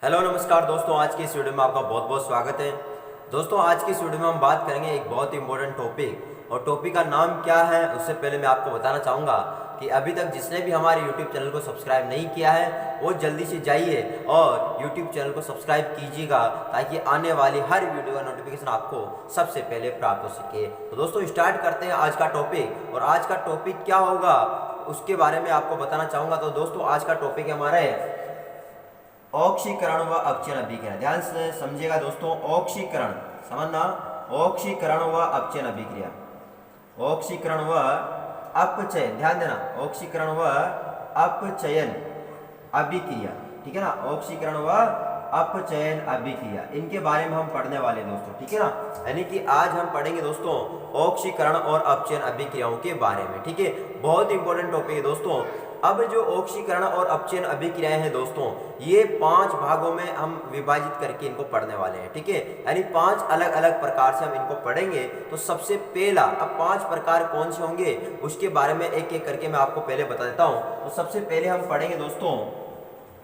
Hello नमस्कार दोस्तों, आज की इस वीडियो में आपका बहुत बहुत स्वागत है। दोस्तों आज की इस वीडियो में हम बात करेंगे एक बहुत ही इंपॉर्टेंट टॉपिक, और टॉपिक का नाम क्या है उससे पहले मैं आपको बताना चाहूँगा कि अभी तक जिसने भी हमारे यूट्यूब चैनल को सब्सक्राइब नहीं किया है वो जल्दी से जाइए और यूट्यूब चैनल को सब्सक्राइब कीजिएगा, ताकि आने वाली हर वीडियो का नोटिफिकेशन आपको सबसे पहले प्राप्त हो सके। तो दोस्तों स्टार्ट करते हैं आज का टॉपिक, और आज का टॉपिक क्या होगा उसके बारे में आपको बताना चाहूँगा। तो दोस्तों आज का टॉपिक हमारा है ऑक्सीकरण व अपचयन अभिक्रिया। ध्यान से समझिएगा दोस्तों, ऑक्सीकरण समझना, ऑक्सीकरण व अपचयन अभिक्रिया, ऑक्सीकरण व अपचयन, ध्यान देना, ऑक्सीकरण व अपचयन अभिक्रिया, ठीक है ना, ऑक्सीकरण व अपचयन अभिक्रिया, इनके बारे में हम पढ़ने वाले हैं दोस्तों, ठीक है ना। यानी कि आज हम पढ़ेंगे दोस्तों ऑक्सीकरण और अपचयन अभिक्रियाओं के बारे में, ठीक है। बहुत इंपॉर्टेंट टॉपिक है दोस्तों। अब जो ऑक्सीकरण और अपचयन अभिक्रियाएं हैं दोस्तों, ये 5 भागों में हम विभाजित करके इनको पढ़ने वाले हैं, ठीक है। यानी 5 अलग अलग प्रकार से हम इनको पढ़ेंगे। तो सबसे पहला, अब 5 प्रकार कौन से होंगे उसके बारे में एक एक करके मैं आपको पहले बता देता हूं। तो सबसे पहले हम पढ़ेंगे दोस्तों,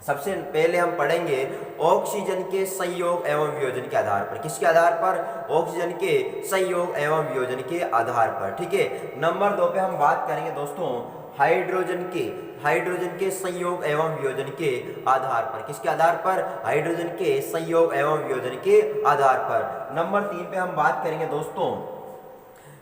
सबसे पहले हम पढ़ेंगे ऑक्सीजन के संयोग एवं वियोजन के आधार पर। किसके आधार पर? ऑक्सीजन के संयोग एवं वियोजन के आधार पर, ठीक है। नंबर 2 पे हम बात करेंगे दोस्तों हाइड्रोजन के संयोग एवं वियोजन के आधार पर। किसके आधार पर? हाइड्रोजन के संयोग एवं वियोजन के आधार पर। नंबर 3 पे हम बात करेंगे दोस्तों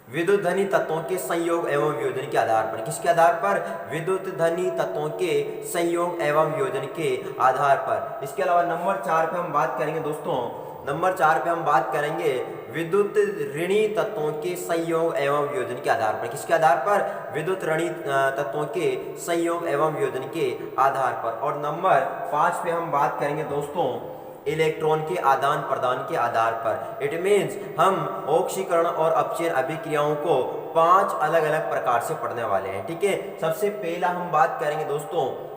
विद्युत धनी तत्वों के संयोग एवं वियोजन के आधार पर। किसके आधार पर? विद्युत धनी तत्वों के संयोग एवं वियोजन के आधार पर। इसके अलावा नंबर 4 पे हम बात करेंगे दोस्तों, नंबर 4 पे हम बात करेंगे विद्युत ऋणी तत्वों के संयोग एवं वियोजन के आधार पर। किसके आधार पर? विद्युत ऋणी तत्वों के संयोग एवं वियोजन के आधार पर। और नंबर 5 पे हम बात करेंगे दोस्तों इलेक्ट्रॉन के आदान प्रदान के आधार पर। इट मीन्स हम ऑक्सीकरण और अपचयन अभिक्रियाओं को 5 अलग अलग प्रकार से पढ़ने वाले हैं, ठीक है। सबसे पहला हम बात करेंगे दोस्तों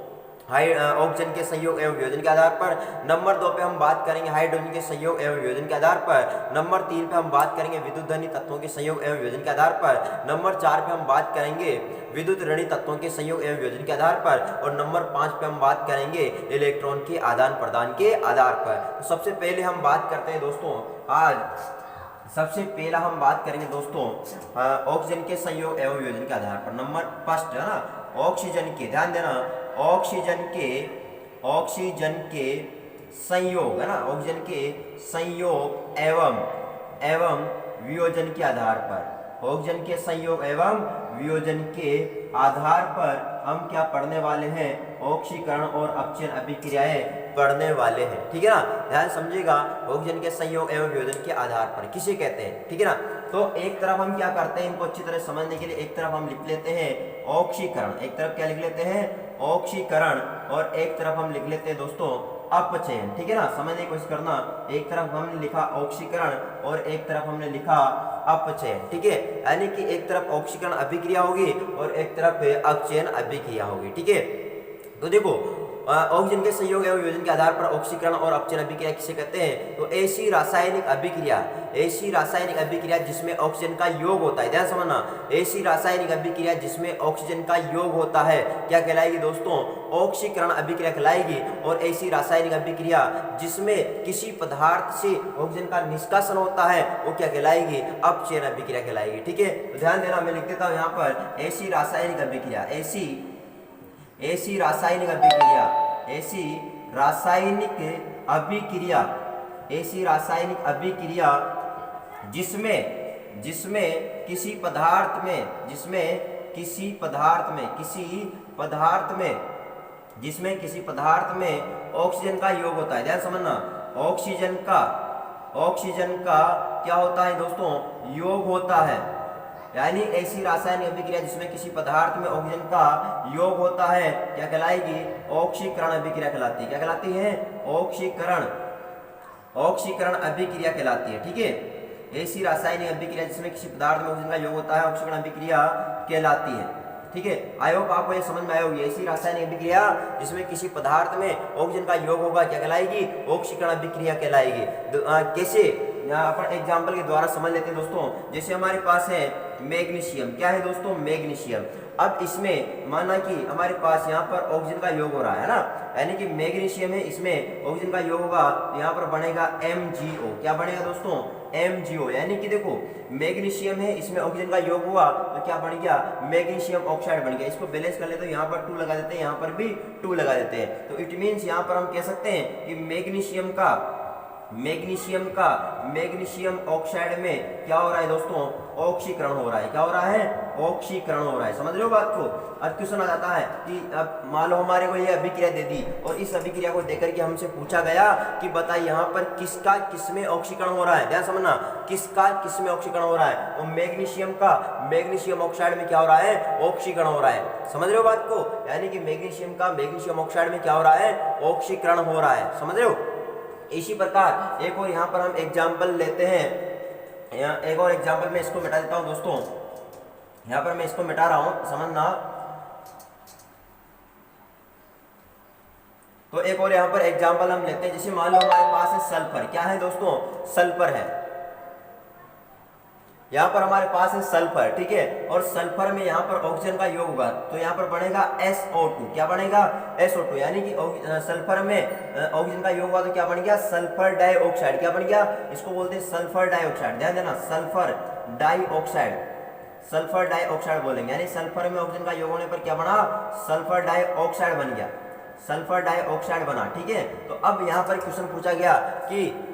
ऑक्सीजन के संयोग एवं वियोजन के आधार पर। नंबर 2 पे हम बात करेंगे हाइड्रोजन के संयोग एवं वियोजन के आधार पर। नंबर 3 पे हम बात करेंगे विद्युत धनी तत्वों के संयोग एवं वियोजन के आधार पर। नंबर 4 पे हम बात करेंगे विद्युत ऋणी तत्वों के संयोग एवं वियोजन के आधार पर। और नंबर 5 पे हम बात करेंगे इलेक्ट्रॉन के आदान प्रदान के आधार पर। तो सबसे पहले हम बात करते हैं दोस्तों, आज सबसे पहला हम बात करेंगे दोस्तों ऑक्सीजन के संयोग एवं वियोजन के आधार पर। नंबर फर्स्ट है ना, ऑक्सीजन के, ध्यान देना, ऑक्सीजन के संयोग है ना, ऑक्सीजन के संयोग एवं वियोजन के आधार पर, ऑक्सीजन के संयोग एवं वियोजन के आधार पर हम क्या पढ़ने वाले हैं? ऑक्सीकरण और अपचयन अभिक्रियाएं पढ़ने वाले हैं, ठीक है ना। ध्यान समझिएगा, ऑक्सीजन के संयोग एवं वियोजन के आधार पर किसे कहते हैं, ठीक है ना। तो एक तरफ हम क्या करते हैं, इनको अच्छी तरह समझने के लिए एक तरफ हम लिख लेते हैं ऑक्सीकरण, एक तरफ क्या लिख लेते हैं? ऑक्सीकरण, और एक तरफ हम लिख लेते हैं दोस्तों अपचयन, ठीक है ना। समझने की कोशिश करना, एक तरफ हमने लिखा ऑक्सीकरण और एक तरफ हमने लिखा अपचयन, ठीक है। यानी कि एक तरफ ऑक्सीकरण अभिक्रिया होगी और एक तरफ अपचयन अभिक्रिया होगी, ठीक है। तो देखो ऑक्सीजन के संयोग एवं वियोजन के आधार पर ऑक्सीकरण और अपचयन अभिक्रिया किसे कहते हैं? तो ऐसी रासायनिक अभिक्रिया जिसमें ऑक्सीजन का योग होता है, ध्यान समझना, ऐसी रासायनिक अभिक्रिया जिसमें ऑक्सीजन का योग होता है क्या कहलाएगी दोस्तों? ऑक्सीकरण अभिक्रिया कहलाएगी। और ऐसी रासायनिक अभिक्रिया जिसमें किसी पदार्थ से ऑक्सीजन का निष्कासन होता है वो क्या कहलाएगी? अपचयन अभिक्रिया कहलाएगी, ठीक है। तो ध्यान देना, मैं लिख देता हूं यहाँ पर ऐसी रासायनिक अभिक्रिया, ऐसी रासायनिक अभिक्रिया जिसमें किसी पदार्थ में ऑक्सीजन का योग होता है, ध्यान समझना, ऑक्सीजन का क्या होता है दोस्तों? योग होता है। यानी ऐसी रासायनिक अभिक्रिया जिसमें किसी पदार्थ में ऑक्सीजन का योग होता है क्या कहलाएगी? ऑक्सीकरण अभिक्रिया कहलाती है। क्या कहलाती है? ऑक्सीकरण अभिक्रिया कहलाती है, ठीक है। ऐसी रासायनिक अभिक्रिया जिसमें किसी पदार्थ में ऑक्सीजन का योग होता है ऑक्सीकरण अभिक्रिया कहलाती है, ठीक है। आई होप आपको ये समझ में आया होगी। ऐसी रासायनिक अभिक्रिया जिसमें किसी पदार्थ में ऑक्सीजन का योग होगा क्या कहलाएगी? ऑक्सीकरण अभिक्रिया कहलाएगी। कैसे? यहाँ पर एग्जाम्पल के द्वारा समझ लेते हैं दोस्तों। जैसे हमारे पास है मैग्नीशियम, क्या है दोस्तों, मैग्नीशियम। अब इसमें माना कि हमारे पास यहाँ पर ऑक्सीजन का योग हो रहा है ना, यानी कि मैग्नीशियम है, इसमें ऑक्सीजन का योग होगा, यहाँ पर बनेगा MgO। क्या बनेगा दोस्तों, MgO। यानी कि देखो मैग्नीशियम है, इसमें ऑक्सीजन का योग हुआ तो क्या बन गया, मैग्नीशियम ऑक्साइड बन गया। इसको बैलेंस कर लेते हैं, यहाँ पर 2 लगा देते हैं, यहाँ पर भी 2 लगा देते हैं। तो इट मीन्स यहाँ पर हम कह सकते हैं कि मैग्नीशियम ऑक्साइड में क्या हो रहा है दोस्तों, ऑक्सीकरण हो रहा है। क्या हो रहा है, ऑक्सीकरण हो रहा है। समझ रहे हो बात को। अब क्वेश्चन आ जाता है कि अब मान लो हमारे को ये अभिक्रिया दे दी और इस अभिक्रिया को देकर के हमसे पूछा गया कि बताइए यहाँ पर किसका किसमें ऑक्सीकरण हो रहा है। ध्यान समझना, किसका किसमें ऑक्सीकरण हो रहा है। तो मैग्नीशियम ऑक्साइड में क्या हो रहा है, ऑक्सीकरण हो रहा है। समझ रहे हो बात को। यानी कि मैग्नीशियम ऑक्साइड में क्या हो रहा है, ऑक्सीकरण हो रहा है। समझ रहे हो। इसी प्रकार एक और यहाँ पर हम एग्जाम्पल लेते हैं। एक और एग्जाम्पल में इसको मिटा देता हूँ दोस्तों। यहाँ पर मैं इसको मिटा रहा हूँ, समझना। तो एक और यहाँ पर एग्जाम्पल हम लेते हैं। जैसे मान लो हमारे पास है सल्फर। क्या है दोस्तों, सल्फर है। यहाँ पर हमारे पास है सल्फर, ठीक है। और सल्फर में यहाँ पर ऑक्सीजन का योग होगा तो यहाँ पर बनेगा SO2। क्या बनेगा, SO2। यानी कि सल्फर में ऑक्सीजन का योग हुआ तो क्या बन गया, सल्फर डाइऑक्साइड। क्या बन गया, इसको बोलते हैं सल्फर डाइऑक्साइड। ध्यान देना, सल्फर डाइऑक्साइड बोलेंगे। यानी सल्फर में ऑक्सीजन का योग होने पर क्या बना, सल्फर डाइऑक्साइड बन गया, सल्फर डाइऑक्साइड बना, ठीक है। तो अब यहाँ पर क्वेश्चन पूछा गया कि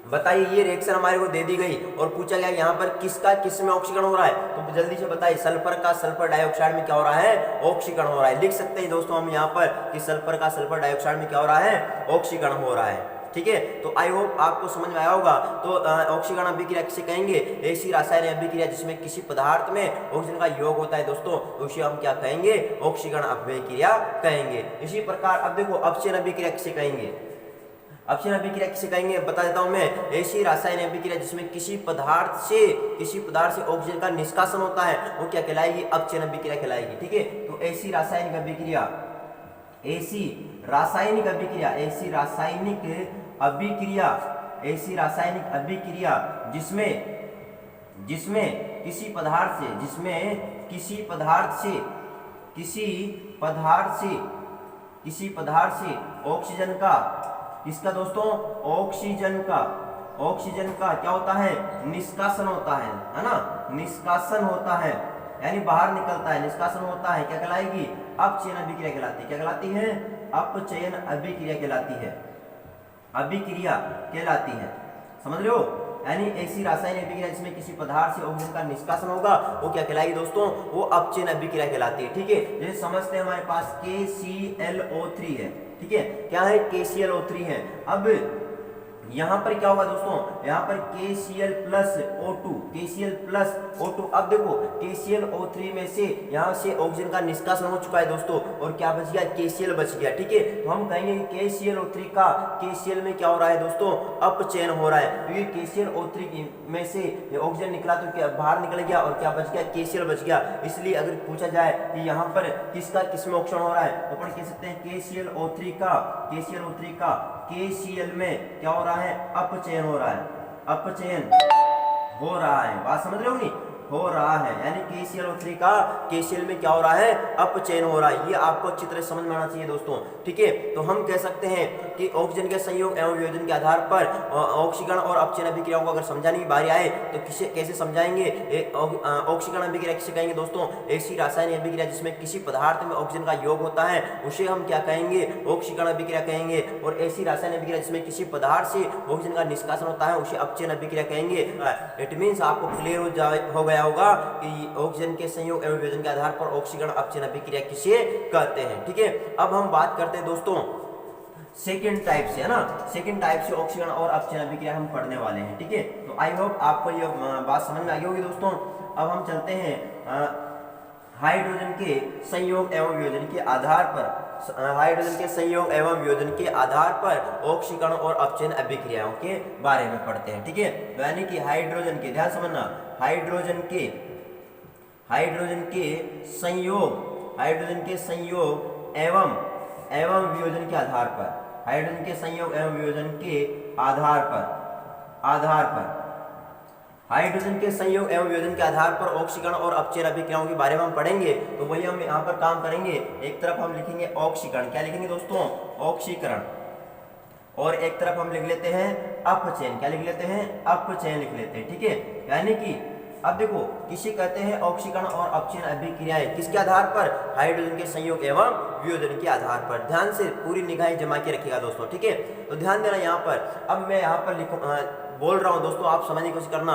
बताइए ये रिएक्शन हमारे को दे दी गई और पूछा गया यहाँ पर किसका किसमें ऑक्सीकरण हो रहा है। तो जल्दी से बताइए, सल्फर का सल्फर डाइऑक्साइड में क्या हो रहा है, ऑक्सीकरण हो रहा है। लिख सकते हैं दोस्तों हम यहाँ पर कि सल्फर का सल्फर डाइऑक्साइड में क्या हो रहा है, ऑक्सीकरण हो रहा है, ठीक है। तो आई होप आपको समझ में आया होगा। तो ऑक्सीकरण अभिक्रिया किसे कहेंगे, ऐसी रासायनिक अभिक्रिया जिसमें किसी पदार्थ में ऑक्सीजन का योग होता है दोस्तों, उसे हम क्या कहेंगे, ऑक्सीकरण अभिक्रिया कहेंगे। इसी प्रकार अब देखो अपचयन अभिक्रिया किसे कहेंगे, अपचयन अभिक्रिया किसे कहेंगे बता देता हूं मैं। ऐसी रासायनिक अभिक्रिया जिसमें किसी पदार्थ से ऑक्सीजन का निष्कासन होता है वो क्या कहलाएगी, अपचयन अभिक्रिया कहलाएगी, ठीक है। तो ऐसी रासायनिक अभिक्रिया जिसमें किसी पदार्थ से ऑक्सीजन का, किसका दोस्तों, ऑक्सीजन का क्या होता है, निष्कासन होता है ना, निष्कासन होता है यानी बाहर निकलता है, निष्कासन होता है, क्या कहलाएगी, अपचयन अभिक्रिया कहलाती है। क्या कहलाती है, अपचयन अभिक्रिया कहलाती है। समझ रहे हो। यानी ऐसी रासायनिक अभिक्रिया जिसमें किसी पदार्थ से ऑक्सीजन का निष्कासन होगा वो क्या कहलाएगी दोस्तों, वो अपचयन अभिक्रिया कहलाती है, ठीक है। जैसे समझते हैं हमारे पास KClO3 है, ठीक है। क्या है, KClO3 है। अब यहाँ पर क्या होगा दोस्तों, यहाँ पर KCl प्लस O2। अब देखो KClO3 में से यहाँ से ऑक्सीजन का निष्कासन हो चुका है दोस्तों और क्या बच गया, KCl बच गया, ठीक है। तो हम कहेंगे कि KClO3 का KCl में क्या हो रहा है दोस्तों, अपचयन हो रहा है, क्योंकि KClO3 में से ऑक्सीजन निकला तो क्या बाहर निकल गया और क्या बच गया, KCl बच गया। इसलिए अगर पूछा जाए कि यहाँ पर किसका किसमें ऑक्सीजन हो रहा है तो अपन कह सकते हैं KClO3 का KCl में क्या हो रहा है, अपचयन हो रहा है। बात समझ रहे हो नहीं, हो रहा है। यानी KClO3 का KCl में क्या हो रहा है, अपचयन हो रहा है। ये आपको अच्छी तरह समझ में आना चाहिए दोस्तों, ठीक है। तो हम कह सकते हैं कि ऑक्सीजन के संयोग एवं वियोजन के आधार पर ऑक्सीकरण और अपचयन अभिक्रियाओं को अगर समझाने की बारी आए तो कैसे समझाएंगे। ऑक्सीकरण अभिक्रिया किसे कहेंगे दोस्तों, ऐसी रासायनिक अभिक्रिया जिसमें किसी पदार्थ में ऑक्सीजन का योग होता है उसे हम क्या कहेंगे, ऑक्सीकरण अभिक्रिया कहेंगे। और ऐसी रासायनिक अभिक्रिया जिसमें किसी पदार्थ से ऑक्सीजन का निष्कासन होता है उसे अपचयन अभिक्रिया कहेंगे। इट मीन्स आपको क्लियर हो गया होगा कि ऑक्सीजन के संयोग एवं वियोजन के आधार पर ऑक्सीकरण अपचयन अभिक्रिया किसे कहते हैं, ठीक है। अब हम बात करते हैं दोस्तों सेकंड टाइप से, है ना। सेकंड टाइप से ऑक्सीकरण और अपचयन अभिक्रिया हम पढ़ने वाले हैं, ठीक है। तो आई होप आपको ये बात समझ में आ गई होगी दोस्तों। अब हम चलते हैं हाइड्रोजन के संयोग एवं वियोजन के आधार पर ऑक्सीकरण और अपचयन अभिक्रियाओं के बारे में पढ़ते हैं, ठीक है। यानी कि हाइड्रोजन के, ध्यान समझना, हाइड्रोजन के संयोग एवं वियोजन के आधार पर, हाइड्रोजन के संयोग एवं वियोजन के आधार पर आधार पर, हाइड्रोजन के संयोग एवं वियोजन के आधार पर ऑक्सीकरण और अपचयन अभिक्रियाओं के बारे में हम पढ़ेंगे। तो वही हम यहाँ पर काम करेंगे। एक तरफ हम लिखेंगे ऑक्सीकरण, क्या लिखेंगे दोस्तों, ऑक्सीकरण, और एक तरफ हम लिख लेते हैं अपचयन, क्या लिख लेते हैं, अपचयन लिख लेते हैं। ठीक है, यानी कि अब देखो किसे कहते हैं ऑक्सीकरण और अपचयन अभिक्रियाएं, किसके आधार पर, हाइड्रोजन के संयोग एवं वियोजन के आधार पर। ध्यान से पूरी निगाहें जमा के रखिएगा दोस्तों। ठीक है, तो ध्यान देना यहाँ पर। अब मैं यहाँ पर बोल रहा हूँ दोस्तों, आप समझने की कोशिश करना।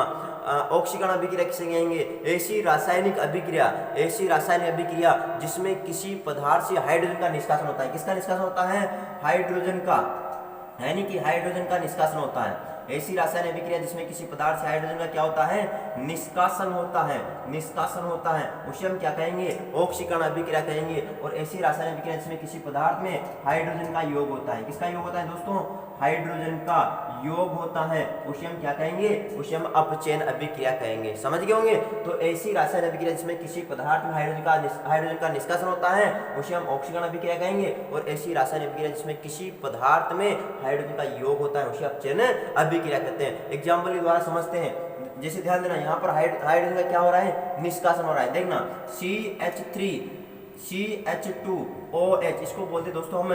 ऑक्सीकरण अभिक्रिया किसे कहेंगे, ऐसी रासायनिक अभिक्रिया, ऐसी रासायनिक अभिक्रिया जिसमें किसी पदार्थ से हाइड्रोजन का निष्कासन होता है। किसका निष्कासन होता है, हाइड्रोजन का, यानी कि हाइड्रोजन का निष्कासन होता है। ऐसी रासायनिक अभिक्रिया जिसमें किसी पदार्थ से हाइड्रोजन का क्या होता है, निष्कासन होता है, निष्कासन होता है, उसे हम क्या कहेंगे, ऑक्सीकरण अभिक्रिया कहेंगे। और ऐसी रासायनिक अभिक्रिया जिसमें किसी पदार्थ में हाइड्रोजन का योग होता है, किसका योग होता है दोस्तों, हाइड्रोजन का योग होता है, उसे हम क्या कहेंगे, उसे हम अपचयन अभिक्रिया कहेंगे। समझ गए होंगे। तो ऐसी रासायनिक अभिक्रिया जिसमें किसी पदार्थ में हाइड्रोजन का निष्कासन होता है उसे हम ऑक्सीकरण अभिक्रिया कहेंगे। और ऐसी रासायनिक अभिक्रिया जिसमें किसी पदार्थ में हाइड्रोजन का योग होता है उसे अपचयन अभिक्रिया कहते हैं। एग्जाम्पल के द्वारा समझते हैं। जैसे ध्यान देना, यहाँ पर हाइड्रोजन का क्या हो रहा है, निष्कासन हो रहा है। देखना CH3 CH2OH, इसको बोलते दोस्तों हम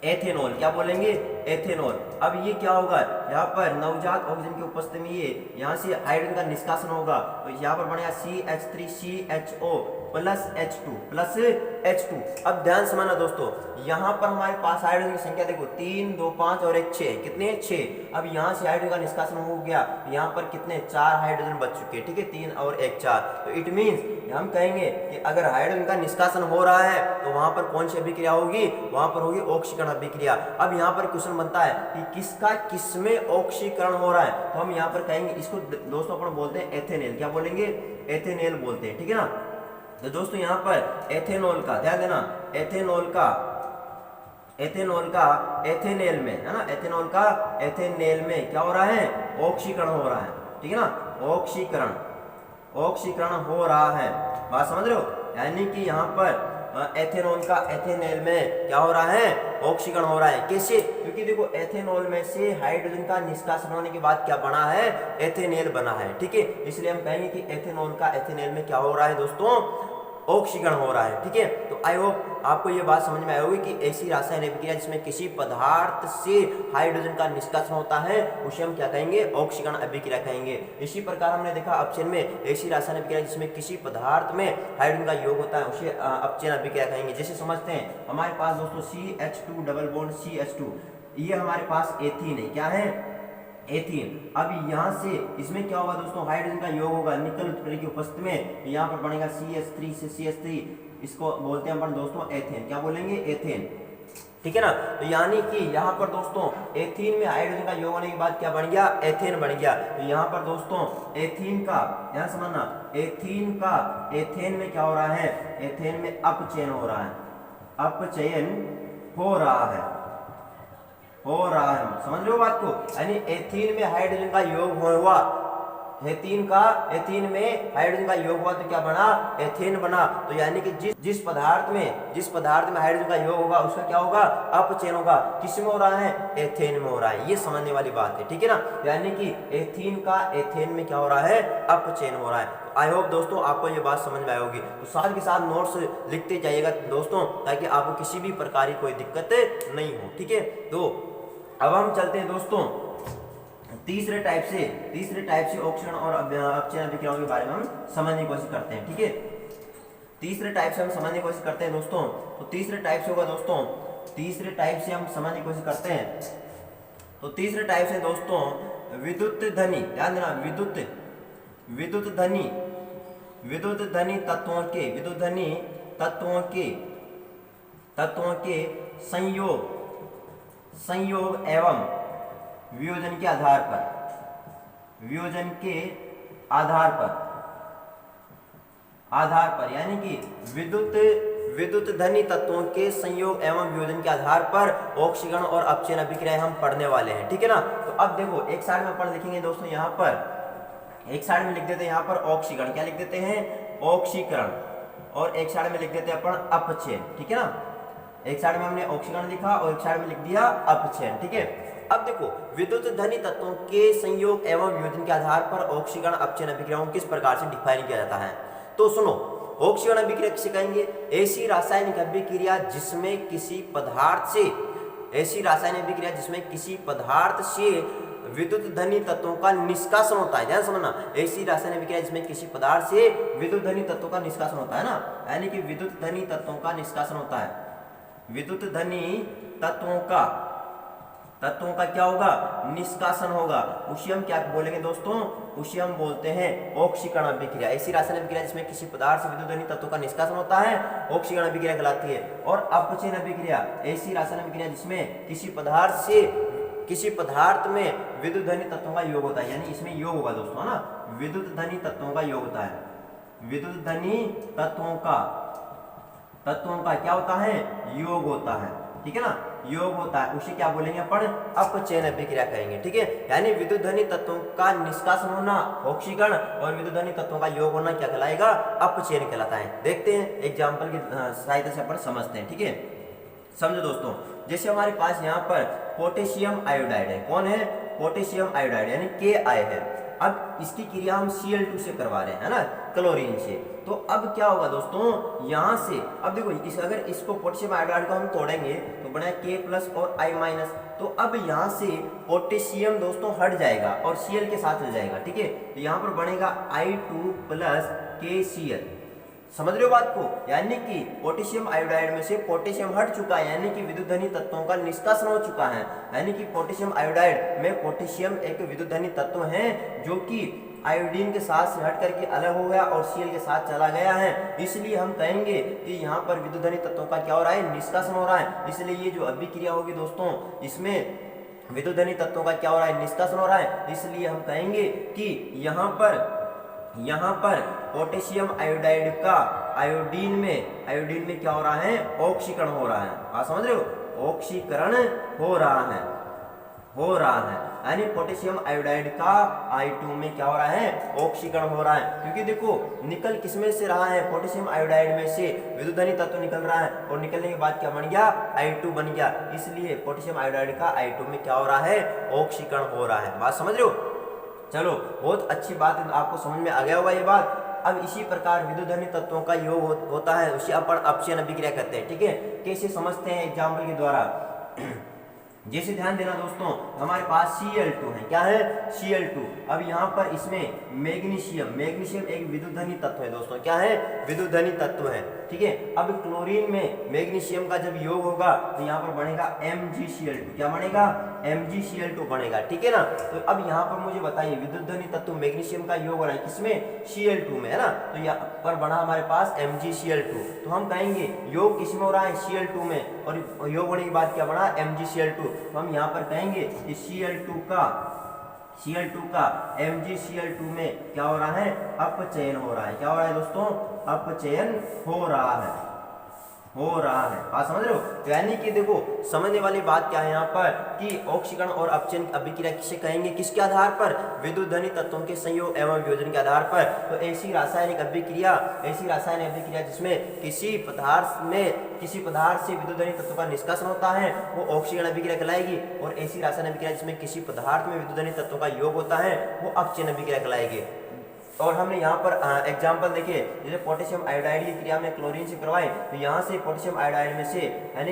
एथेनॉल, क्या बोलेंगे, एथेनॉल। अब ये क्या होगा, यहाँ पर नवजात ऑक्सीजन की उपस्थिति में ये यहाँ से हाइड्रोजन का निष्कासन होगा, तो यहाँ पर बनेगा CH3CHO प्लस H2। अब ध्यान समझना दोस्तों, यहाँ पर हमारे पास हाइड्रोजन की संख्या देखो 3 2 5 और 1 6, कितने 6। अब यहाँ से हाइड्रोजन का निष्कासन हो गया, यहाँ पर कितने 4 हाइड्रोजन बच चुके हैं। ठीक है, 3 और 1 4। तो इट मीन्स हम कहेंगे कि अगर हाइड्रोजन का निष्कासन हो रहा है तो वहां पर कौन सी अभिक्रिया होगी, वहां पर होगी ऑक्सीकरण अभिक्रिया। अब यहाँ पर क्वेश्चन बनता है कि किसका किसमें ऑक्सीकरण हो रहा है, तो हम यहाँ पर कहेंगे, इसको दोस्तों अपन बोलते हैं एथेनेल, क्या बोलेंगे, एथेनेल बोलते हैं। ठीक है ना। तो दोस्तों यहाँ पर एथेनॉल का ध्यान देना, एथेनॉल का एथेनेल में है ना, एथेनॉल का एथेनेल में क्या हो रहा है, ऑक्सीकरण हो रहा है। ठीक है ना, ऑक्सीकरण हो रहा है। बात समझ रहे हो, यानी कि यहाँ पर एथेनॉल का एथेनेल में क्या हो रहा है, ऑक्सीकरण हो रहा है। कैसे, क्योंकि देखो एथेनॉल में से हाइड्रोजन का निष्कासन होने के बाद क्या बना है, एथेनेल बना है। ठीक है, इसलिए हम कहेंगे कि एथेनॉल का एथेनेल में क्या हो रहा है दोस्तों, ऑक्सीकरण हो रहा है। ठीक है, तो आई होप आपको ये बात समझ में आई होगी कि ऐसी रासायनिक अभिक्रिया जिसमें किसी पदार्थ से हाइड्रोजन का निष्कासन होता है उसे हम क्या कहेंगे, ऑक्सीकरण अभिक्रिया कहेंगे। इसी प्रकार हमने देखा अपचयन में, ऐसी रासायनिक अभिक्रिया जिसमें किसी पदार्थ में हाइड्रोजन का योग होता है उसे अपचयन अभिक्रिया कहेंगे। जैसे समझते हैं, हमारे पास दोस्तों CH2 डबल बॉन्ड CH2, ये हमारे पास एथीन है, क्या है, एथीन। अब यहाँ से इसमें क्या होगा दोस्तों, हाइड्रोजन का योग होगा निकल उत्प्रेरक की उपस्थिति में, यहाँ पर बनेगा CH3 से CH3, इसको बोलते हैं अपन दोस्तों एथेन, क्या बोलेंगे, एथेन। ठीक है ना। तो यानी कि यहाँ पर दोस्तों एथीन में हाइड्रोजन का योग होने के बाद क्या बन गया, एथेन बन गया। तो यहाँ पर दोस्तों एथीन का ध्यान समझना, एथीन का एथेन में क्या हो रहा है, एथेन में अपचयन हो रहा है, अपचयन हो रहा है, समझ रहे हो बात को। यानी एथीन में हाइड्रोजन का योग हुआ, एथीन में हाइड्रोजन का योग हुआ तो क्या बना, एथेन बना। तो यानी कि जिस पदार्थ में हाइड्रोजन का योग होगा उसका क्या होगा, अपचयन होगा। किस में हो रहा है, एथेन में हो रहा है। ये समझने वाली बात है। ठीक है ना। यानी कि एथीन का एथेन में क्या हो रहा है, अपचयन हो रहा है। आई होप दोस्तों आपको ये बात समझ में आई होगी। तो साथ के साथ नोट्स लिखते जाइएगा दोस्तों, ताकि आपको किसी भी प्रकार की कोई दिक्कत नहीं हो। ठीक है, तो अब हम चलते हैं दोस्तों तीसरे टाइप से ऑक्सीकरण और अपचयन अभिक्रियाओं के बारे में हम समझने की कोशिश करते हैं। ठीक है, तीसरे टाइप से हम समझने की कोशिश करते हैं दोस्तों। तो तीसरे टाइप से होगा दोस्तों, तीसरे टाइप से हम समझने की कोशिश करते हैं। तो तीसरे टाइप से दोस्तों विद्युत धनी, ध्यान देना, विद्युत धनी तत्वों के संयोग एवं वियोजन के आधार पर, यानी कि विद्युत धनी तत्वों के संयोग एवं वियोजन के आधार पर ऑक्सीकरण और अपचयन अभिक्रिया हम पढ़ने वाले हैं। ठीक है ना। तो अब देखो एक साइड में अपन लिखेंगे दोस्तों, यहाँ पर एक साइड में लिख देते हैं यहाँ पर ऑक्सीकरण, क्या लिख देते हैं, ऑक्सीकरण, और एक साइड में लिख देते हैं अपन अपचयन। ठीक है ना, एक साइड में हमने ऑक्सीकरण लिखा और एक साइड में लिख दिया अपचयन। ठीक है, अब देखो विद्युत धनी तत्वों के संयोग एवं वियोजन के आधार पर ऑक्सीकरण अपचयन अभिक्रियाओं को किस प्रकार से डिफाइन किया जाता है। तो सुनो, ऑक्सीकरण अभिक्रिया किसे कहेंगे? ऐसी रासायनिक अभिक्रिया जिसमें किसी पदार्थ से, ऐसी रासायनिक अभिक्रिया जिसमें किसी पदार्थ से विद्युत धनी तत्वों का निष्कासन होता है। ध्यान समझना, ऐसी रासायनिक अभिक्रिया जिसमें किसी पदार्थ से विद्युत धनी तत्वों का निष्कासन होता है ना, यानी कि विद्युत धनी तत्वों का निष्कासन होता है। विद्युत धनी तत्वों का क्या होगा? निष्कासन होगा। उसे हम क्या बोलेंगे दोस्तों? उसे हम बोलते हैं ऑक्सीकरण अभिक्रिया। ऐसी रासायनिक अभिक्रिया जिसमें किसी पदार्थ से विद्युत धनी तत्वों का निष्कासन होता है, ऑक्सीकरण अभिक्रिया कहलाती है। और अपचयन अभिक्रिया, ऐसी रासायनिक अभिक्रिया जिसमें किसी पदार्थ में विद्युत धनी तत्वों का योग होता है, यानी इसमें योग होगा दोस्तों, है ना, विद्युत धनी तत्वों का योग होता है। विद्युत धनी तत्वों का क्या होता है? योग होता है, ठीक है ना, योग होता है। उसे क्या बोलेंगे अपन? अपचयन अभिक्रिया कहेंगे, ठीक है। यानी विद्युत धनी तत्वों का निष्कासन होना ऑक्सीकरण और विद्युत धनी तत्वों का योग होना क्या कहलाएगा? अपचयन कहलाता है। देखते हैं एग्जाम्पल की सहायता से अपन समझते हैं, ठीक है। समझो दोस्तों, जैसे हमारे पास यहाँ पर पोटेशियम आयोडाइड है। कौन है? पोटेशियम आयोडाइड, यानी KI है। अब इसकी क्रिया हम Cl2 से करवा रहे हैं, है ना, क्लोरीन से। तो अब क्या होगा दोस्तों, यहाँ से अब देखो अगर इसको पोटेशियम आयोडाइड को हम तोड़ेंगे तो बना K+ और I-। तो अब यहाँ से पोटेशियम दोस्तों हट जाएगा और Cl के साथ हो जाएगा, ठीक है। तो यहाँ पर बनेगा I2+ KCl। समझ रहे हो बात को? यानी कि पोटेशियम आयोडाइड में से पोटेशियम हट चुका है, यानी कि विद्युत धनी तत्वों का निष्कासन हो चुका है। यानी कि पोटेशियम आयोडाइड में पोटेशियम एक विद्युत धनी तत्व है जो कि आयोडीन के साथ से हट करके अलग हो गया और Cl के साथ चला गया है। इसलिए हम कहेंगे कि यहाँ पर विद्युत धनी तत्वों का क्या हो रहा है? निष्कासन हो रहा है। इसलिए ये जो अभिक्रिया होगी दोस्तों, इसमें विद्युत धनी तत्वों का क्या हो रहा है? निष्कासन हो रहा है। इसलिए हम कहेंगे कि यहाँ पर पोटेशियम आयोडाइड का आयोडीन में क्या हो रहा है? ऑक्सीकरण हो रहा है। आप समझ रहे हो? ऑक्सीकरण हो रहा है, यानी पोटेशियम आयोडाइड का I2 में क्या हो रहा है? ऑक्सीकरण हो रहा है। क्योंकि देखो निकल किसमें से रहा है? पोटेशियम आयोडाइड में से विद्युत धनी तत्व निकल रहा है और निकलने के बाद क्या बन गया? I2 बन गया। इसलिए पोटेशियम आयोडाइड का I2 में क्या हो रहा है? ऑक्सीकरण हो रहा है। बात समझ रहे हो? चलो, बहुत अच्छी बात है, आपको समझ में आ गया होगा ये बात। अब इसी प्रकार विद्युत धनी तत्वों का योग होता है, उसे अपन अपचयन अभिक्रिया कहते हैं, ठीक है। कैसे समझते हैं? एग्जाम्पल के द्वारा। जैसे ध्यान देना दोस्तों, हमारे पास Cl2 है। क्या है? Cl2। अब यहाँ पर इसमें मैग्नीशियम एक विद्युत धनी तत्व है दोस्तों। क्या है? विद्युत धनी तत्व है, ठीक है। अब क्लोरीन में मैग्नीशियम का जब योग होगा तो यहाँ पर बनेगा MgCl2। क्या बनेगा? MgCl2 बनेगा, ठीक है ना। तो अब यहाँ पर मुझे बताइए, विद्युत धनी तत्व मैग्नीशियम का योग हो रहा है किसमें? Cl2 में, है ना। तो यहाँ पर बना हमारे पास MgCl2। तो हम कहेंगे योग किसमें हो रहा है? Cl2 में, और योग होने के बाद क्या बना? MgCl2। तो हम यहाँ पर कहेंगे कि Cl2 का MgCl2 में क्या हो रहा है? अपचयन हो रहा है। क्या हो रहा है दोस्तों? अपचयन हो रहा है। बात समझ रहे हो? तो यानी कि देखो, समझने वाली बात क्या है यहाँ पर कि ऑक्सीकरण और अपचयन अभिक्रिया किसे कहेंगे? किसके आधार पर? विद्युत धनी तत्वों के संयोग एवं वियोजन के आधार पर। तो ऐसी रासायनिक अभिक्रिया जिसमें किसी पदार्थ से विद्युत धनी तत्व का निष्कासन होता है, वो ऑक्सीकरण अभिक्रिया कहलाएगी। और ऐसी रासायनिक अभिक्रिया जिसमें किसी पदार्थ में विद्युत धनी तत्वों का योग होता है, वो अपचयन अभिक्रिया कहलाएगी। और हमने यहाँ पर एग्जाम्पल देखे, जैसे पोटेशियम आयोडाइड की क्रिया में क्लोरीन से करवाए, तो यहाँ से पोटेशियम आयोडाइड में से यानी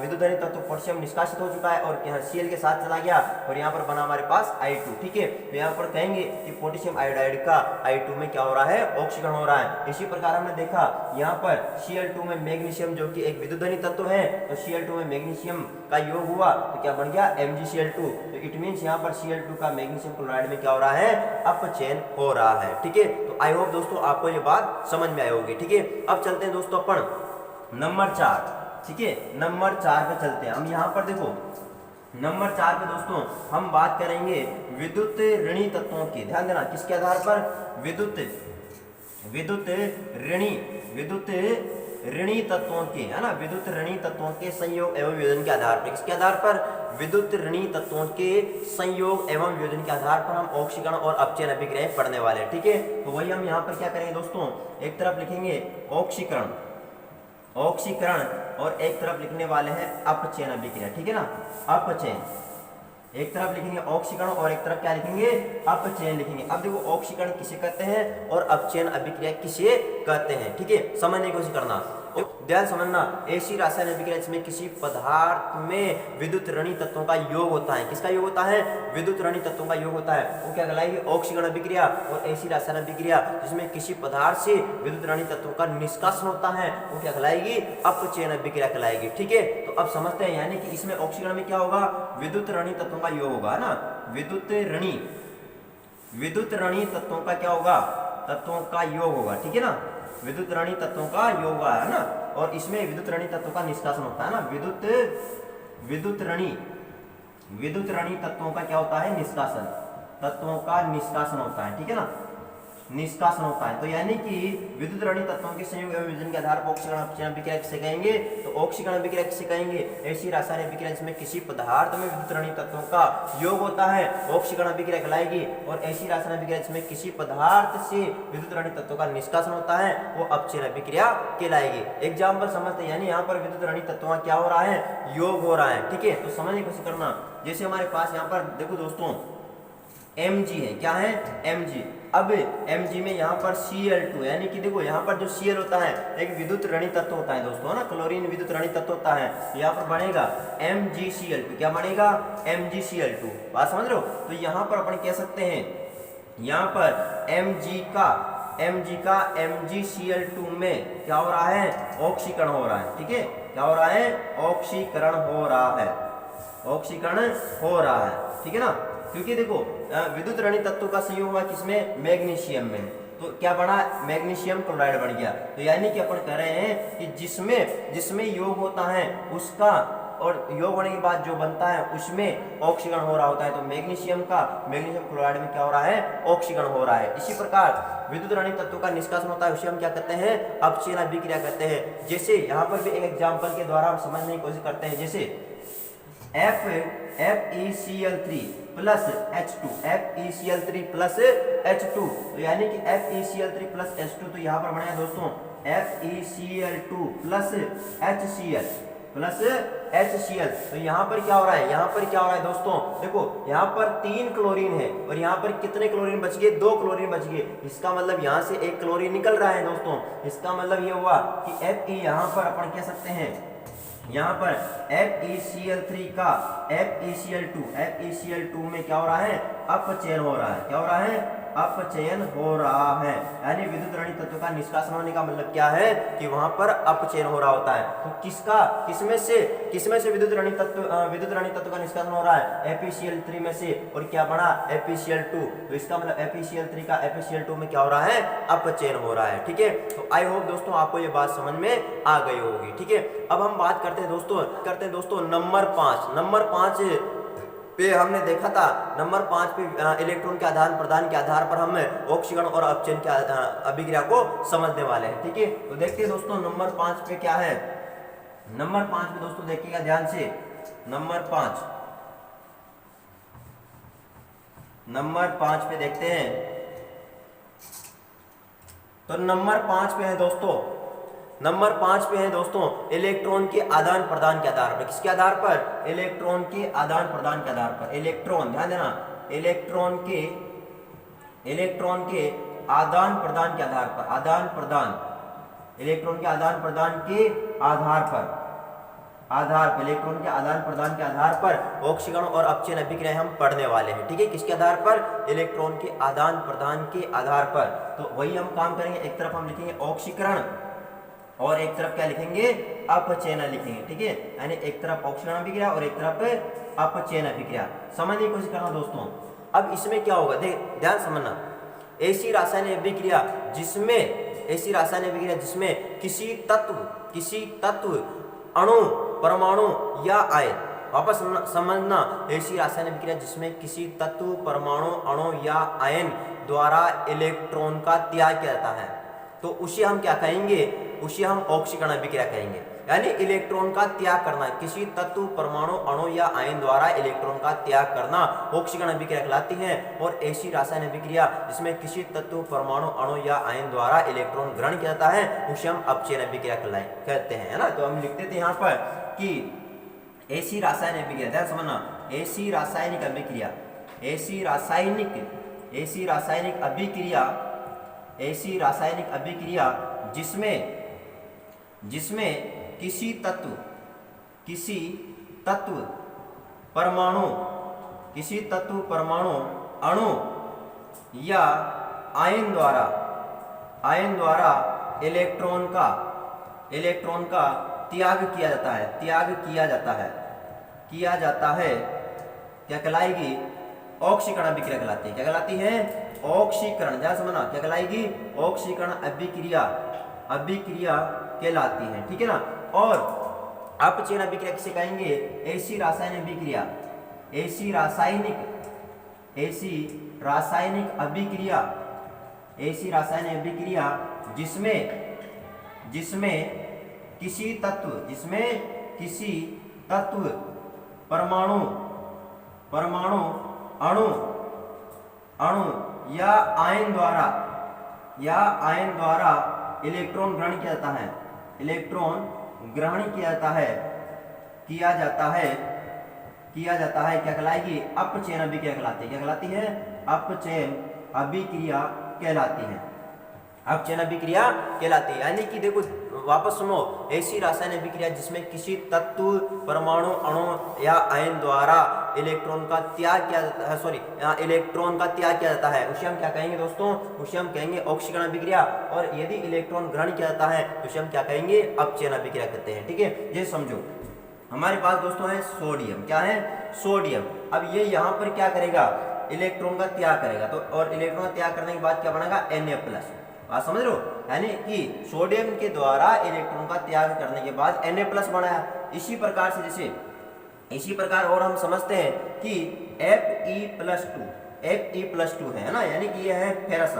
विद्युत धनी तत्व पोटेशियम निष्कासित हो चुका है और यहाँ Cl के साथ चला गया और यहाँ पर बना हमारे पास I2, ठीक है। तो यहाँ पर कहेंगे कि पोटेशियम आयोडाइड का I2 में क्या हो रहा है? ऑक्सीकरण हो रहा है। इसी प्रकार हमने देखा यहाँ पर Cl2 में मैग्नीशियम जो कि एक विद्युत धनी तत्व है, तो Cl2 में मैग्नीशियम का योग हुआ तो क्या बन गया? MgCl2। तो इट मीन्स यहाँ पर Cl2 का मैग्नीशियम क्लोराइड में क्या हो रहा है? अपचयन हो रहा है, ठीक है। तो आई होप दोस्तों आपको ये बात समझ में आई होगी, ठीक है। अब चलते हैं दोस्तों अपन नंबर 4, ठीक है। नंबर 4 पे चलते हैं हम। यहाँ पर देखो नंबर 4 पे दोस्तों हम बात करेंगे विद्युत ऋणी तत्वों की। ध्यान देना, किसके आधार पर? विद्युत ऋणी तत्वों के, है ना, विद्युत ऋणी तत्वों के संयोग एवं वियोजन के आधार पर। किसके आधार पर? विद्युत ऋणी तत्वों के संयोग एवं वियोजन के आधार पर हम ऑक्सीकरण और अपचयन अभिक्रियाएं पढ़ने वाले हैं, ठीक है। तो वही हम यहाँ पर क्या करेंगे दोस्तों, एक तरफ लिखेंगे ऑक्सीकरण और एक तरफ लिखने वाले हैं अपचयन अभिक्रिया, ठीक है ना। एक तरफ लिखेंगे ऑक्सीकरण और एक तरफ क्या लिखेंगे, अपचयन लिखेंगे। अब देखो ऑक्सीकरण किसे कहते हैं और अपचयन अभिक्रिया किसे कहते हैं, ठीक है, समझने की कोशिश करना। ध्यान समझना, ऐसी रासायनिक अभिक्रिया जिसमें किसी पदार्थ में विद्युत ऋणी तत्वों का योग होता है, किसका योग होता है, विद्युत ऋणी तत्वों का योग होता है, वो क्या कहलाएगी, ऑक्सीकरण अभिक्रिया। और ऐसी रासायनिक अभिक्रिया जिसमें किसी पदार्थ से विद्युत ऋणी तत्वों का निष्कासन होता है, वो क्या कहलाएगी, अपचयन अभिक्रिया कहलाएगी, ठीक है। तो अब समझते हैं, यानी कि इसमें ऑक्सीकरण में क्या होगा, विद्युत ऋणी तत्वों का योग होगा ना, विद्युत ऋणी तत्वों का क्या होगा, तत्वों का योग होगा, ठीक है ना, विद्युत ऋणी तत्वों का योग है ना। और इसमें विद्युत ऋणी तत्वों का निष्कासन होता है ना, विद्युत ऋणी तत्वों का क्या होता है, निष्कासन, तत्वों का निष्कासन होता है, ठीक है ना, निष्कासन होता है। तो यानी कि विद्युत ऋणी तत्वों के संयोग एवं विभाजन के आधार पर ऑक्सीकरण अपचयन अभिक्रिया किसे कहेंगे, तो ऑक्सीकरण अभिक्रिया किसे कहेंगे, ऐसी रासायनिक अभिक्रिया जिसमें किसी पदार्थ में विद्युत ऋणी तत्वों का योग होता है, ऑक्सीकरण अभिक्रिया कहलाएगी। और ऐसी रासायनिक अभिक्रिया जिसमें किसी पदार्थ से विद्युत ऋणी तत्वों का निष्कासन होता है, वो अपचयन अभिक्रिया कहलाएगी। एग्जाम्पल समझते हैं, यानी यहाँ पर विद्युत ऋणी तत्वों का क्या हो रहा है, योग हो रहा है, ठीक है। तो समझने की कोशिश करना, जैसे हमारे पास यहाँ पर देखो दोस्तों Mg है, क्या है, Mg। अब Mg में यहाँ पर Cl2, यानी कि देखो यहाँ पर जो Cl होता है एक विद्युत ऋणी तत्व होता है दोस्तों, है ना, क्लोरीन विद्युत ऋणी तत्व होता है। तो यहाँ पर बनेगा MgCl2, क्या बनेगा, MgCl2, बात समझ रहे हो। तो यहाँ पर अपन कह सकते हैं, यहाँ पर Mg का MgCl2 में क्या हो रहा है, ऑक्सीकरण हो रहा है, ठीक है, क्या हो रहा है, ऑक्सीकरण हो रहा है, ऑक्सीकरण हो रहा है, ठीक है ना। क्योंकि देखो विद्युत ऋणी तत्व का संयोग हुआ किसमें, मैग्नीशियम में, तो क्या बना, मैग्नीशियम क्लोराइड बन गया। तो यानी कि अपन कह रहे हैं कि जिसमें योग होता है उसका, और योग होने के बाद जो बनता है उसमें ऑक्सीकरण हो रहा होता है। तो मैग्नीशियम क्लोराइड में क्या हो रहा है, ऑक्सीकरण हो रहा है। इसी प्रकार विद्युत ऋणी तत्व का निष्कासन होता है, उसे हम क्या कहते हैं, अपचयन अभिक्रिया कहते हैं। जैसे यहाँ पर भी एक एग्जाम्पल के द्वारा हम समझने की कोशिश करते हैं, जैसे FeCl3 plus H2, FeCl3 plus H2, तो यानी कि FeCl3 प्लस H2, तो यहाँ पर बनेगा दोस्तों FeCl2 प्लस HCl। तो यहाँ पर क्या हो रहा है, यहाँ पर क्या हो रहा है दोस्तों, देखो यहाँ पर 3 क्लोरीन है और यहाँ पर कितने क्लोरीन बच गए, 2 क्लोरीन बच गए। इसका मतलब यहाँ से एक क्लोरीन निकल रहा है दोस्तों। इसका मतलब ये हुआ कि Fe यहाँ पर अपन कह सकते हैं, यहाँ पर FeCl3 का FeCl2 में क्या हो रहा है, अपचयन हो रहा है, क्या हो रहा है, अपचयन हो रहा है। यानी विद्युत ऋणी तत्व का निष्कासन होने का मतलब क्या है कि वहां पर अपचयन हो रहा होता है। तो किसमें से विद्युत ऋणी तत्व का निष्कासन हो रहा है, FeCl3 में से, और क्या बना, FeCl2। तो इसका मतलब FeCl3 का FeCl2 में क्या हो रहा है, अपचयन हो रहा है, ठीक है। तो आई होप दोस्तों आपको ये बात समझ में आ गई होगी, ठीक है। अब हम बात करते हैं दोस्तों नंबर 5 पे हमने देखा था, नंबर 5 पे इलेक्ट्रॉन के आदान प्रदान के आधार पर हम ऑक्सीकरण और अपचयन के अभिक्रिया को समझने वाले हैं, ठीक है। तो देखते हैं दोस्तों नंबर 5 पे क्या है। नंबर 5 पे दोस्तों देखिएगा ध्यान से, नंबर 5 पे देखते हैं। तो नंबर 5 पे है दोस्तों इलेक्ट्रॉन के आदान प्रदान के आधार पर, किसके आधार पर, इलेक्ट्रॉन के आदान प्रदान के आधार पर, इलेक्ट्रॉन, ध्यान देना, इलेक्ट्रॉन के आदान प्रदान के आधार पर, इलेक्ट्रॉन के आदान प्रदान के आधार पर, इलेक्ट्रॉन के आदान प्रदान के आधार पर ऑक्सीकरण और अपचयन अभिक्रिया हम पढ़ने वाले हैं, ठीक है। किसके आधार पर, इलेक्ट्रॉन के आदान प्रदान के आधार पर। तो वही हम काम करेंगे, एक तरफ हम लिखेंगे ऑक्सीकरण और एक तरफ क्या लिखेंगे, अपचयन लिखेंगे, ठीक है। यानी एक तरफ ऑक्सीकरण अभिक्रिया और एक तरफ अपचयन अभिक्रिया। समझने की कोशिश करना दोस्तों। अब इसमें क्या होगा, ध्यान समझना, ऐसी रासायनिक अभिक्रिया जिसमें किसी तत्व अणु, परमाणु या आयन, वापस समझना, ऐसी रासायनिक अभिक्रिया जिसमें किसी तत्व, परमाणु, अणु या आयन द्वारा इलेक्ट्रॉन का त्याग किया जाता है, तो उसे हम क्या कहेंगे, उसे हम ऑक्सीकरण अभिक्रिया कहेंगे। यानी इलेक्ट्रॉन का त्याग करना, किसी तत्व, परमाणु, अणु या आयन द्वारा इलेक्ट्रॉन का त्याग करना ऑक्सीकरण अभिक्रिया कहलाती है। और ऐसी रासायनिक अभिक्रिया जिसमें किसी तत्व, परमाणु, अणु या आयन द्वारा इलेक्ट्रॉन ग्रहण किया जाता है उसे हम अपचयन अभिक्रिया कहते हैं, है ना। तो हम लिखते थे यहाँ पर कि ऐसी रासायनिक अभिक्रिया, ध्यान समझना, ऐसी रासायनिक अभिक्रिया, ऐसी रासायनिक अभिक्रिया जिसमें किसी तत्व परमाणु अणु या आयन द्वारा इलेक्ट्रॉन का त्याग किया जाता है क्या कहलाएगी? ऑक्सीकरण अभिक्रिया कहलाती है। क्या कहलाती है? ऑक्सीकरण, ध्यान समझना, क्या कहलाएगी? ऑक्सीकरण अभिक्रिया कहलाती है, ठीक है ना। और अपचयन अभिक्रिया किसे कहेंगे? ऐसी रासायनिक अभिक्रिया जिसमें किसी तत्व परमाणु अणु या आयन द्वारा इलेक्ट्रॉन ग्रहण किया जाता है क्या कहलाएगी? अपचयन अभिक्रिया कहलाती है। क्या कहलाती है? अपचयन अभिक्रिया कहलाती है। अपचयन अभिक्रिया कहलाती है। यानी कि देखो वापस सुनो, ऐसी रासायनिक अभिक्रिया जिसमें किसी तत्व परमाणु अणु या आयन द्वारा इलेक्ट्रॉन का त्याग किया जाता है, उसे हम क्या कहेंगे दोस्तों? उसे हम कहेंगे ऑक्सीकरण अभिक्रिया। और यदि इलेक्ट्रॉन ग्रहण किया जाता है तो उसे हम क्या कहेंगे? अपचयन अभिक्रिया कहते हैं, ठीक है। ये समझो, हमारे पास दोस्तों है सोडियम। क्या है? सोडियम। अब ये यहाँ पर क्या करेगा? इलेक्ट्रॉन का त्याग करेगा। तो और इलेक्ट्रॉन का त्याग करने के बाद क्या बनेगा? Na+। बात समझ रहे हो? यानी कि सोडियम के द्वारा इलेक्ट्रॉन का त्याग करने के बाद Na+ बनाया। इसी प्रकार और हम समझते हैं कि Fe+2 है ना, यानी कि ये है फेरस।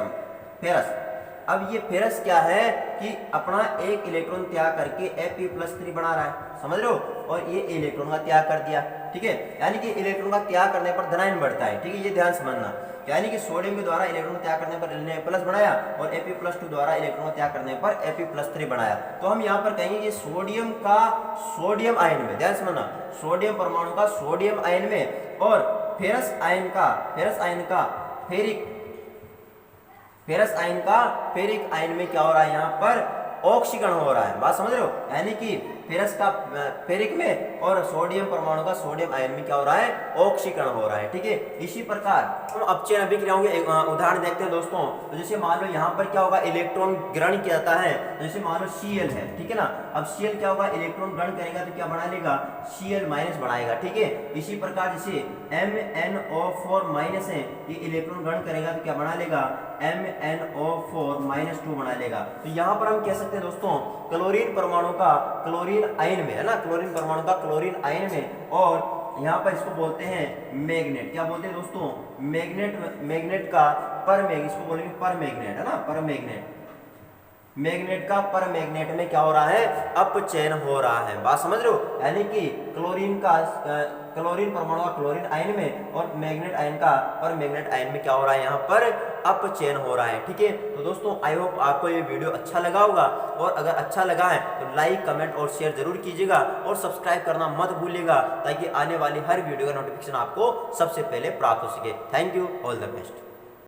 अब ये फेरस क्या है कि अपना एक इलेक्ट्रॉन त्याग करके Fe+3 बना रहा है, समझ रहे हो। और ये इलेक्ट्रॉन का त्याग कर दिया, ठीक है। यानी कि इलेक्ट्रॉन का त्याग करने पर धनायन बढ़ता है, ठीक है, ये ध्यान समझना। यानी कि सोडियम के द्वारा इलेक्ट्रॉन का त्याग करने पर Na+ बनाया और Fe+2 द्वारा इलेक्ट्रॉन का त्याग करने पर Fe+3 बनाया। तो हम यहाँ पर कहेंगे कि सोडियम आयन में, ध्यान समझना, सोडियम परमाणु का सोडियम आयन में और फेरस आयन का फेरिक आयन में क्या हो रहा है? यहाँ पर ऑक्सीकरण हो रहा है। बात समझ रहे हो? यानी कि फेरस का फेरिक में और सोडियम परमाणु का सोडियम आयन में क्या हो रहा है? ऑक्सीकरण हो रहा है, ठीक है। इसी प्रकार हम अपचयन अभिक्रियाओं के उदाहरण देखते हैं दोस्तों। तो जैसे मान लो यहाँ पर क्या होगा? इलेक्ट्रॉन ग्रहण किया जाता है। जैसे मान लो Cl है, ठीक है ना। अब Cl क्या होगा? इलेक्ट्रॉन ग्रहण करेगा तो क्या बना लेगा? Cl- बनाएगा, ठीक है। इसी प्रकार जैसे MnO4- है, ये इलेक्ट्रॉन ग्रहण करेगा तो क्या बना लेगा? MnO4- बना लेगा। तो यहाँ पर हम कह सकते हैं दोस्तों, क्लोरीन परमाणु का क्लोरीन आयन में, है ना, क्लोरीन परमाणु का क्लोरीन आयन में, और यहाँ पर इसको बोलते हैं मैग्नेट। क्या बोलते हैं दोस्तों? मैग्नेट का इसको बोलेंगे परमैग्नेट, है ना, परमैग्नेट। मैग्नेट का परमैग्नेट में क्या हो रहा है? अपचयन हो रहा है। बात समझ रहे हो? यानी कि क्लोरीन परमाणु का क्लोरीन आयन में और मैग्नेट आयन का परमैग्नेट आयन में क्या हो रहा है? यहाँ पर अपचयन हो रहा है, ठीक है। तो दोस्तों आई होप आपको ये वीडियो अच्छा लगा होगा, और अगर अच्छा लगा है तो लाइक, कमेंट और शेयर जरूर कीजिएगा, और सब्सक्राइब करना मत भूलिएगा, ताकि आने वाली हर वीडियो का नोटिफिकेशन आपको सबसे पहले प्राप्त हो सके। Thank you, all the best.